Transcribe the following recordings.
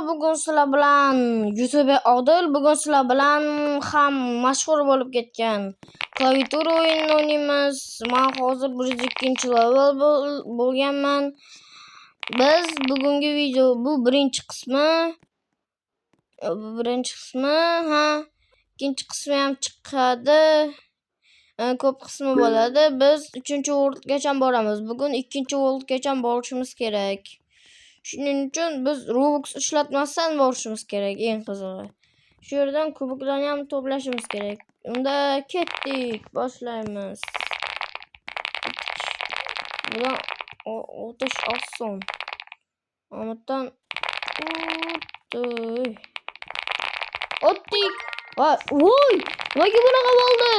bugun sizlar bilan YouTuber Odil bugun sizlar bilan ham mashhur bo'lib ketgan klaviatura o'yinini o'ynaymiz. Men hozir 102 level bo'lganman. Biz bugungi video bu birinchi qismi. Ikkinchi qismi ham chiqadi. Ko'p qismi bo'ladi. Biz 3-worldgacha boramiz. Bugun 2-worldgacha borishimiz kerak. Shuning uchun biz Robux ishlatmasdan borishimiz kerak, eng qizig'i. Shu yerdan kuboklarni ham to'plashimiz kerak. Unda ketdik, boshlaymiz. Budan o'tish oson. Omaddan o'tdik. Voy, nimaga bunaqa bo'ldi?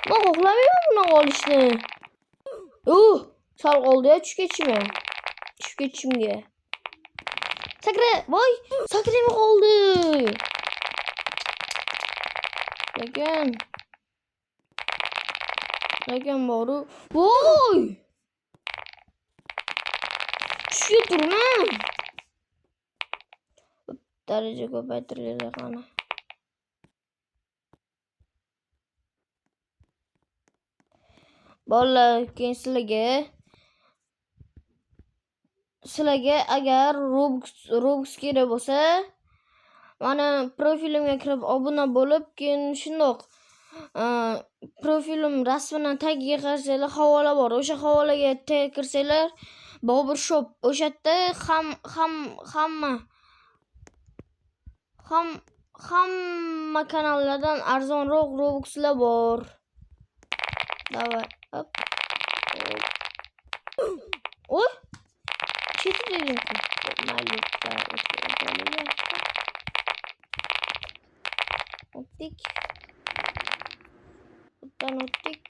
Men xohlamayman bunaqa olishni. Sal qoldi-ya, tushib ketishimga. Sakra, voy, sakramay qoldi. Lekin boru. Voy! Tushib turman. Daraja ko'paytiriladi qani. Bolalar, keyin sizlarga agar Robux kerak bo'lsa, mana profilimga kirib obuna bo'lib, keyin shundoq profilim rasmini tagiga kirsanglar, havola bor. O'sha havolaga kirsanglar, Bobur Shop, o'sha yerda hamma kanallardan arzonroq Robuxlar bor. Davay, hop. Oy! Cheti dedim ki. Optik. Buradan optik.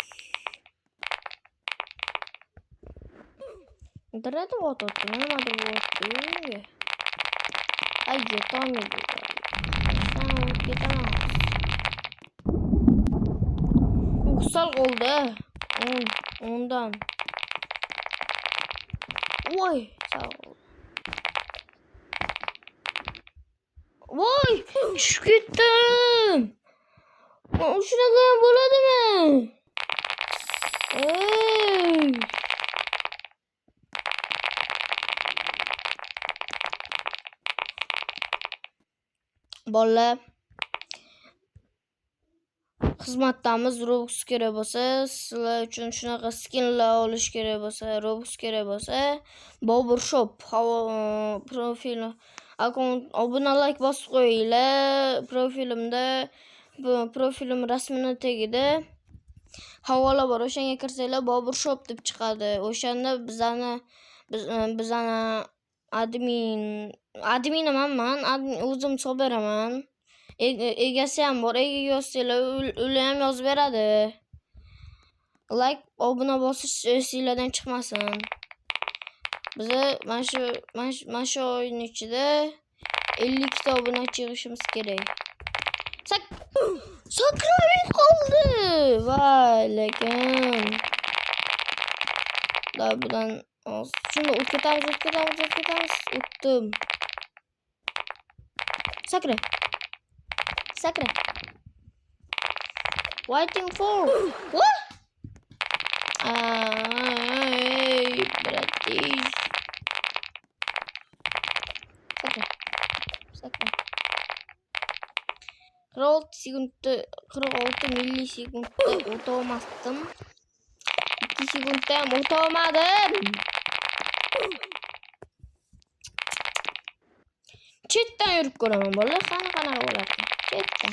İnternete oturdum. Olmadı bu oturdum. Ay yetamıyor. Sen yetamaz. Uksal oldu. Ondan. Voy, sağ ol. Voy, düşüp ketdim. Shunaqa bo'ladimi? Bolalar, xizmatdamiz. Robux kerak bo'lsa, sizlar uchun shunaqa skinlar olish kerak bo'lsa, Robux kerak bo'lsa, Bobur Shop profili akkaunt obuna like bosib qo'yinglar. Profilim rasmini tagida havola bor. O'shanga kirsanglar Bobur Shop deb chiqadi. O'shanda bizani adminiman, o'zim hisob beraman. Egasi ham bor. Egaga yozsanglar, ular ham yozib beradi. Like, obuna bosish esinglardan chiqmasin. Biz mana shu oyning ichida 50 ta obunachi yig'ishimiz kerak. Sakramay qoldi. Voy, lekin. Bundan shuni o'tkazamiz. O'tdim. Sakra. Waiting for. What? Bratish. Sakra. 46 millisekundda o'tolmasdim. 2 sekundda ham o'tolmadim. Chetdan yurib ko'raman bolalar, qanaqa bo'ladi? Chetdan.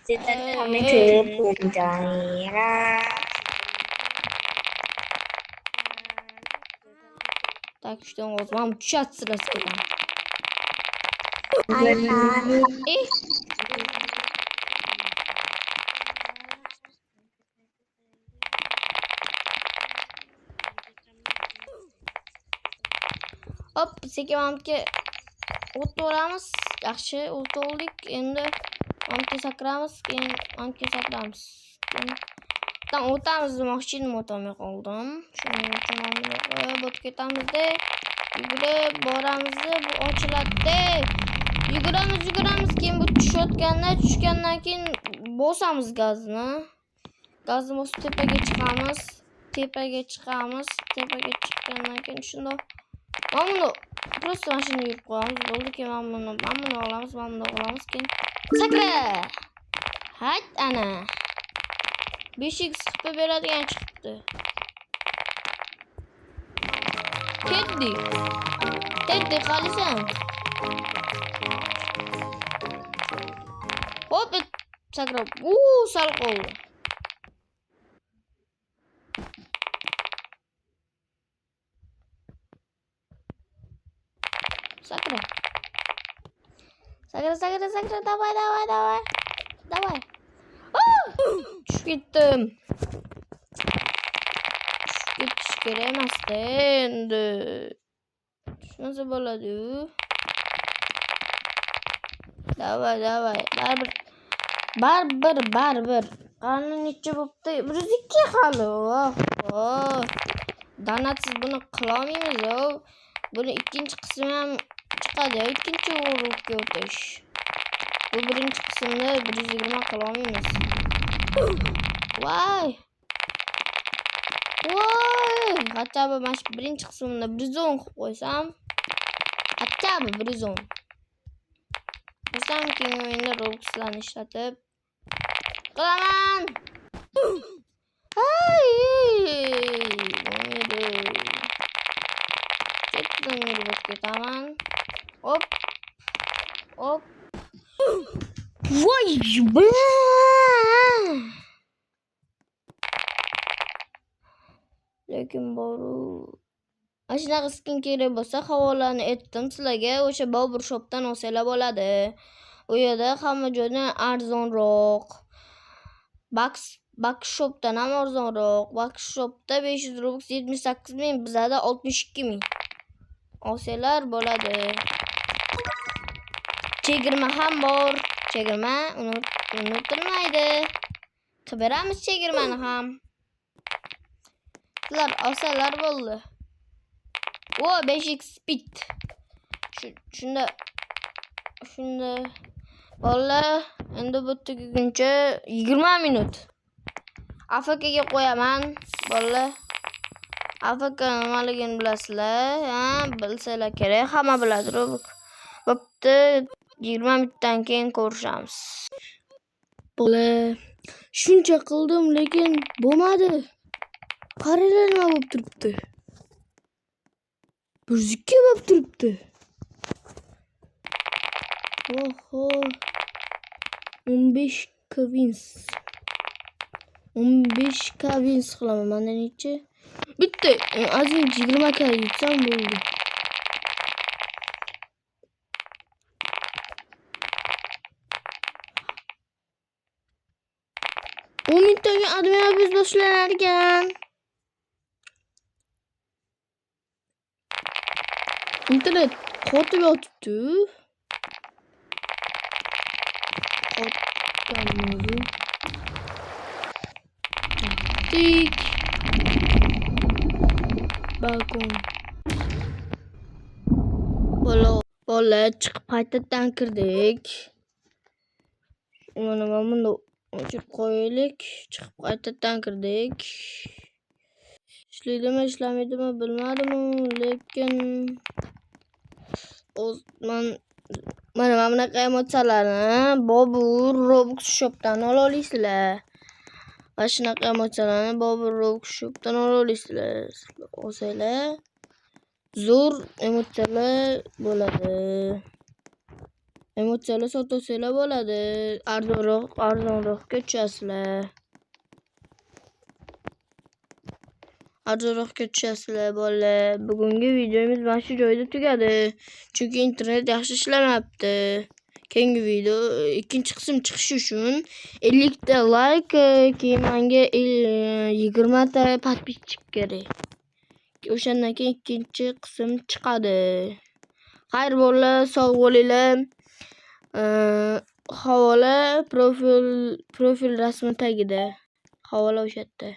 Sitten kommer till Bulgarien. Tak işte o zaman chat sırası kadar. Hop, sekemamki o'tib olamiz. Yaxshi, o'tib oldik. Endi amki sakramiz, keyin amki sakramiz. Botdan o'tamiz demoqchidim, o'tolmay qoldim. Shuning uchun mana buni botga ketamizda. Yugurib boramiz, bu ochiladi. Yuguramiz, keyin bu tushgandan keyin bosamiz gazni. Gazni bosib tepaga chiqamiz. Tepaga chiqqandan keyin shundoq mana buni просто mashina yurib qo'yamiz. Bo'ldi, keyin mana buni olamiz, keyin sakra. Hayt ana. 5x qilib beradigan chiqibdi. Teddy qalisan. Hop, sakra. Sal qoldi. Sakra. Давай. Tushib ketdim. Ketish kerak emasdi endi. Shunisi bo'ladi. Давай. Baribir. Qani necha bo'pti? 102 hali. Oh. Danatsiz buni qilolmaymiz. Buni ikkinchi qismi ham chiqadi. Ikkinchi o'ringa o'tish. Bu birinchi qismda 120 qilolmaymiz. Voy. Hatto mana shu birinchi qismda 110 qilib qo'ysam, hatto 110. Bizdan keyin o'yinda Roblox'larni ishlatib qilaman. Ketdim, yurib ketaman. Hop. Voy, lekin boru shunaqa skin kerak bo'lsa havolani etdim sizlarga. O'sha Bobur shopdan olsanglar bo'ladi. U yerda hamma joydan arzonroq. Box shopdan ham arzonroq. Box shopda 500 Robux 78 ming, bizada 62 ming. Olsanglar bo'ladi. Chegirma ham bor. Chegirma unutilmaydi. Qilberamiz chegirmani ham. Sizlar olsalar bo'ldi. 5x speed. Shunda bolalar endi bu tugaguncha 20 minut. AFK'ga qo'yaman bolalar. AFK nimaligini bilasizlar? Bilsanglar kerak, hamma biladi. Bo'pti, 20 minutdan keyin ko'rishamiz. Bolalar, shuncha qildim, lekin bo'lmadi. Qaralar nima bo'lib turibdi? 102 bo'lib turibdi. Oho. 15 kavins. 15 kavins qilaman. Mana necha? Bitta azin 20 ka yutsam bo'ldi. Bu mintaga admin biz boshlanar ekan. İnternet qotib yotibdi. Tik. Balkon. Bola chiqib qaytadan kirdik. Mana buni o'chirib qo'yaylik. Chiqib qaytadan kirdik. İşlaydimi, ishlamaydimi bilmadim, lekin mana bunaqa emotsiyalarni Bobur Roblox shopdan ola olasizlar. Mana shunaqa emotsiyalarni Bobur Roblox shopdan ola olasizlar. Olsanglar zo'r emotsiyalar bo'ladi. Emotsiyalar sotsangiz bo'ladi. Arzonroqga tushasizlar. Arzonroqga tushasizlar bolalar. Bugungi videomiz mana shu joyda tugadi. Chunki internet yaxshi ishlamayapti. Keyingi video ikkinchi qism chiqishi uchun 50 ta like, keyin menga 20 ta podpisчик kerak. O'shandan keyin ikkinchi qism chiqadi. Xayr bolalar, sog' bo'linglar. Havola profil rasmi tagida. Havola o'sha yerda.